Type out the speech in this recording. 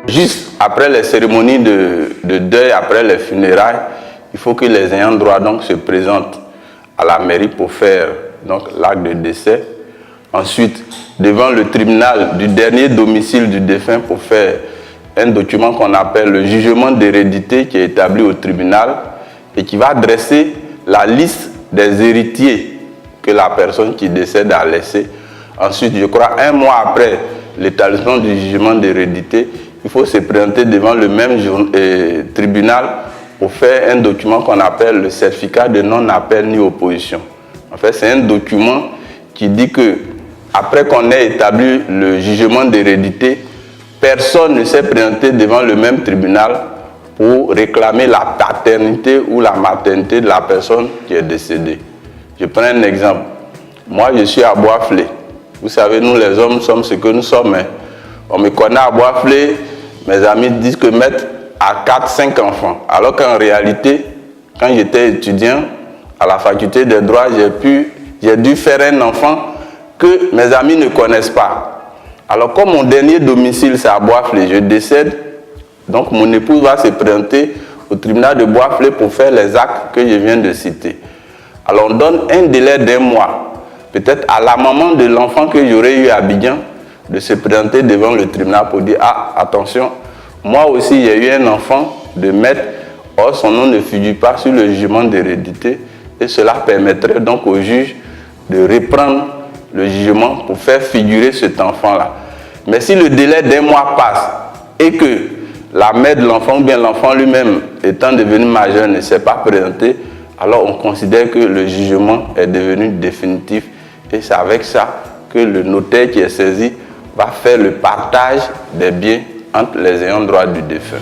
juste après les cérémonies de deuil, après les funérailles, il faut que les ayants droit donc se présentent à la mairie pour faire l'acte de décès. Ensuite, devant le tribunal du dernier domicile du défunt pour faire un document qu'on appelle le jugement d'hérédité qui est établi au tribunal et qui va dresser la liste des héritiers que la personne qui décède a laissé. Ensuite, je crois, 1 mois après l'établissement du jugement d'hérédité, il faut se présenter devant le même tribunal pour faire un document qu'on appelle le certificat de non-appel ni opposition. En fait, c'est un document qui dit que après qu'on ait établi le jugement d'hérédité, personne ne s'est présenté devant le même tribunal pour réclamer la paternité ou la maternité de la personne qui est décédée. Je prends un exemple. Moi, je suis à Boisflé. Vous savez, nous les hommes sommes ce que nous sommes. Hein. On me connaît à Boisflé, mes amis disent que maître a 4-5 enfants. Alors qu'en réalité, quand j'étais étudiant à la faculté des droits, j'ai dû faire un enfant que mes amis ne connaissent pas. Alors comme mon dernier domicile c'est à Boisflé, je décède, donc mon épouse va se présenter au tribunal de Boisflé pour faire les actes que je viens de citer. Alors on donne un délai d'1 mois, peut-être à la maman de l'enfant que j'aurais eu à Abidjan, de se présenter devant le tribunal pour dire « Ah, attention, moi aussi j'ai eu un enfant de maître, or son nom ne figure pas sur le jugement d'hérédité et cela permettrait donc au juge de reprendre le jugement pour faire figurer cet enfant-là. Mais si le délai d'1 mois passe et que la mère de l'enfant ou bien l'enfant lui-même étant devenu majeur ne s'est pas présenté, alors on considère que le jugement est devenu définitif et c'est avec ça que le notaire qui est saisi va faire le partage des biens entre les ayants droit du défunt.